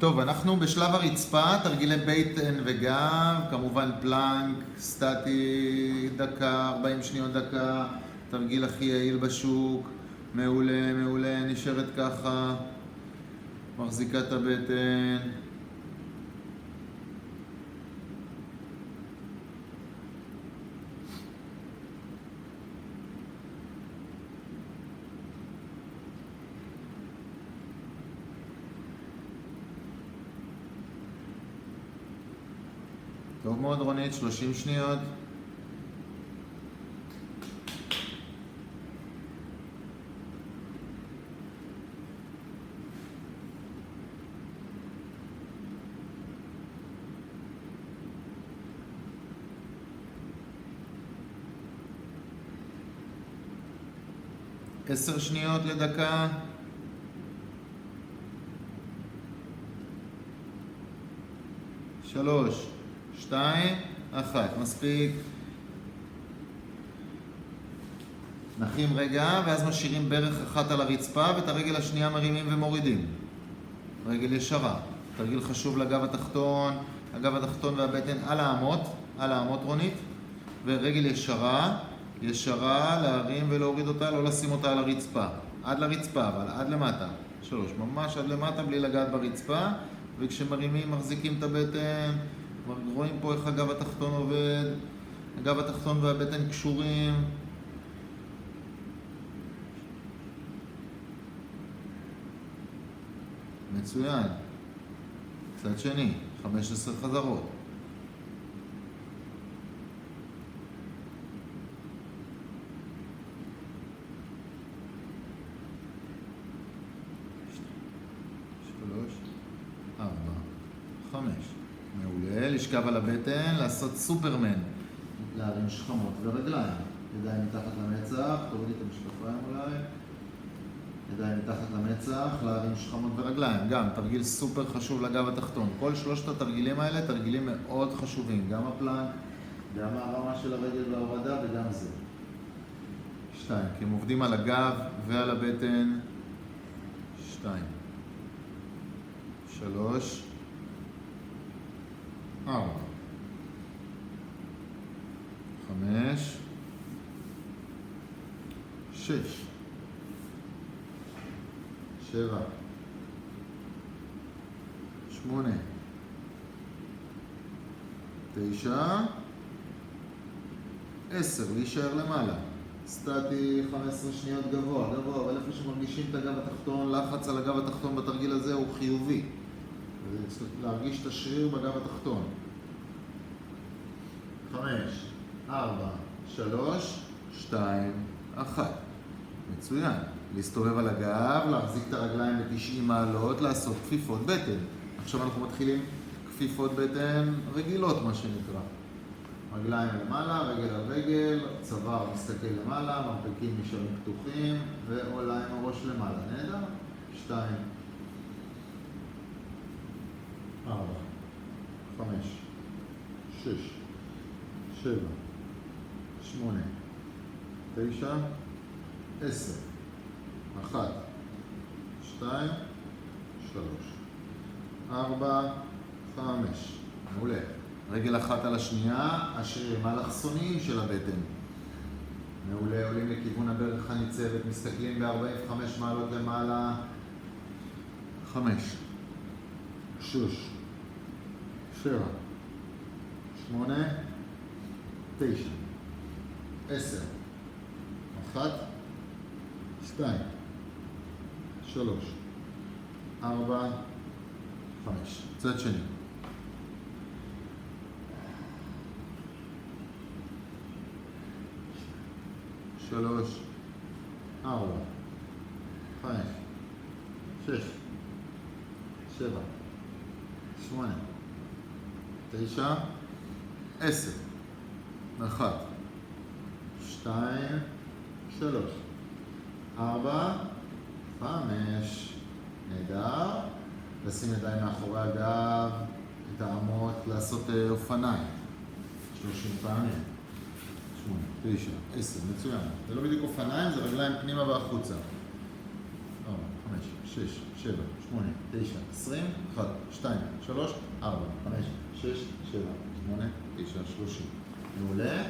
טוב, אנחנו בשלב הרצפה, תרגילי בטן וגב, כמובן פלנק, סטטי, דקה, 40 שניות דקה, תרגיל הכי יעיל בשוק, מעולה, מעולה, נשארת ככה, מחזיקה את הבטן. טוב מאוד רונית, 30 שניות. עשר שניות לדקה. שלוש, 2, 1, מספיק. נחים רגע, ואז משאירים ברך אחת על הרצפה, ואת הרגל השנייה מרימים ומורידים. רגל ישרה. תרגיל חשוב לגב התחתון, הגב התחתון והבטן על האמות רונית, ורגל ישרה, ישרה, להרים ולהוריד אותה, לא לשים אותה על הרצפה. עד לרצפה, אבל עד למטה. 3, ממש עד למטה, בלי לגעת ברצפה, וכשמרימים מחזיקים את הבטן, רואים פה איך הגב התחתון עובד, הגב התחתון והבטן קשורים. מצוין. צד שני, 15 חזרות. שלוש, 4, 5. מעולה, לשכב על הבטן, לעשות סופרמן, להרים שכמות ורגליים, ידיים מתחת למצח, תורידי את המשקפיים אולי, ידיים מתחת למצח, להרים שכמות ורגליים, גם תרגיל סופר חשוב לגב התחתון. כל שלושת התרגילים האלה תרגילים מאוד חשובים, גם הפלנק, גם הרמה של הרגל וההורדה וגם זה. 2, כי הם עובדים על הגב ועל הבטן. 2, 3, 4, 5, 6, 7, 8, 9, 10, להישאר למעלה. סטטי 15 שניות גבוה, אבל איפה שמרגישים את הגב התחתון, לחץ על הגב התחתון בתרגיל הזה הוא חיובי. להרגיש את השריר בגב התחתון. 5, 4, 3, 2, 1. מצוין. להסתובב על הגב, להחזיק את הרגליים ב-90 מעלות, לעשות כפיפות בטן. עכשיו אנחנו מתחילים כפיפות בטן רגילות, מה שנקרא. רגליים למעלה, רגל על רגל, צוואר מסתכל למעלה, מרפקים נשארים פתוחים, ועולה עם הראש למעלה. נהדר? 2, 4, 5, 6, 7, 8, 9, 10, 1, 2, 3, 4, 5. מעולה. רגל אחת על השנייה, השרירים האלכסוניים של הבטן. מעולה, עולים לכיוון הברך הניצבת, מסתכלים ב-45 מעלות למעלה. 5, 6, 7, 8, 9, 10, 1, 2, 3, 4, 5. צד שני. 3, 4, 5, 6, 7, 8, 9, 10, 1, 2, 3, 4, 5. נהדר. לשים ידיים מאחורי הגב, את האמות, לעשות אופניים. 30 פעמים. 8, 9, 10, מצוין. זה לא בדיוק אופניים, זה רגליים פנימה והחוצה. 5, 6, 7, 8, 9, 20, 1, 2, 3, 4, 5, 6, 7, 8, 9, 30. מעולה.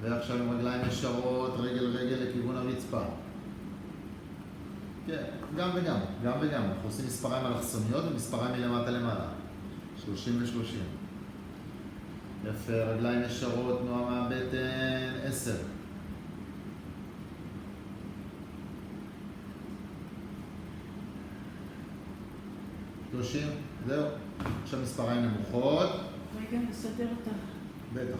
ועכשיו עם רגליים ישרות, רגל לכיוון הרצפה. כן, גם וגם. אנחנו עושים מספריים אלכסוניות ומספריים מלמטה למעלה. 30 ו-30. יפה, רגליים ישרות, תנועה מהבטן, 10. 30, זהו. עכשיו מספריים נמוכות. רגע, נסדר אותה. בטח.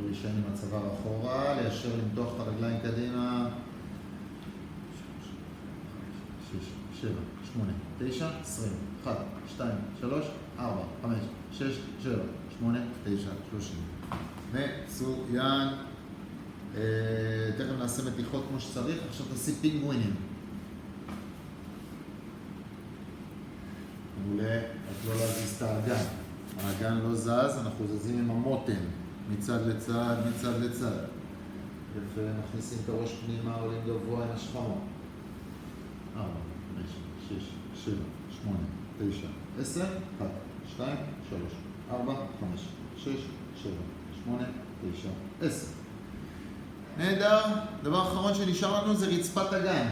להישען עם הצוואר אחורה, ליישר למתוח את הרגליים קדימה. 6, 7, 8, 9, 20, 1, 2, 3, 4, 5, 6, 7, 8, 9, 30. מצוין. תכף נעשה מתיחות כמו שצריך, עכשיו תעשי פינגווינים. מעולה, אז לא להזיז את האגן. האגן לא זז, אנחנו זזים עם המותן. מצד לצד. יפה, מכניסים את הראש פנימה, עולים גבוה עם השכמות. 4, 5, 6, 7, 8, 9, 10, 1, 2, 3, 4, 5, 6, 7, 8, 9, 10. נהדר. דבר אחרון שנשאר לנו זה רצפת אגן.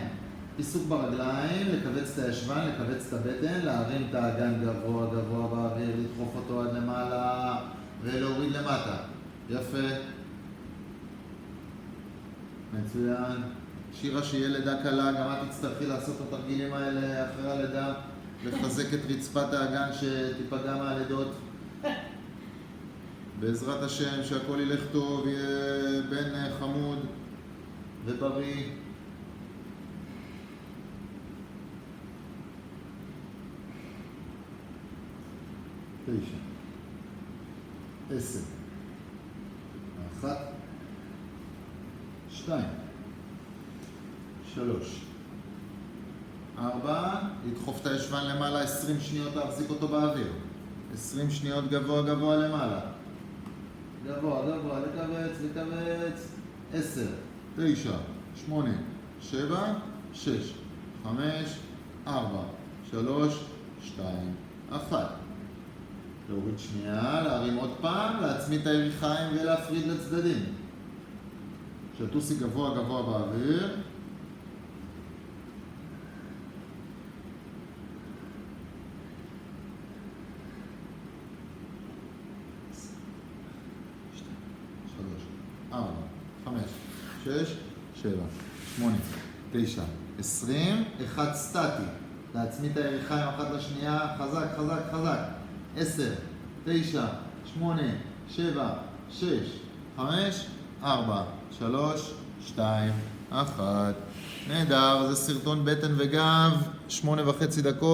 עיסוק ברגליים, לכווץ את הישבן, לכווץ את הבטן, להרים את האגן גבוה באוויר, לדחוף אותו עד למעלה ולהוריד למטה. יפה. מצוין. שירה, שיהיה לידה קלה, גם את תצטרכי לעשות את התרגילים האלה אחרי הלידה, לחזק את רצפת האגן שתיפגע מהלידות. בעזרת השם, שהכל ילך טוב, יהיה בן חמוד ובריא. תשע. 10. 1. 2. 3. 4. לדחוף את הישבן למעלה 20 שניות, להחזיק אותו באוויר. 20 שניות גבוה למעלה. גבוה, לכווץ. 10, 9, 8, 7, 6, 5, 4, 3, 2, 1. להוריד שנייה, להרים עוד פעם, להצמיד את הירכיים ולהפריד לצדדים. שטוסי גבוה באוויר. ארבע, 5, 6, 7, 8, 9, 20, 1 סטטי. להצמיד את הירכיים אחת לשנייה, חזק. 10, 9, 8, 7, 6, 5, 4, 3, 2, 1. נהדר, זה סרטון בטן וגב, 8.5 דקות.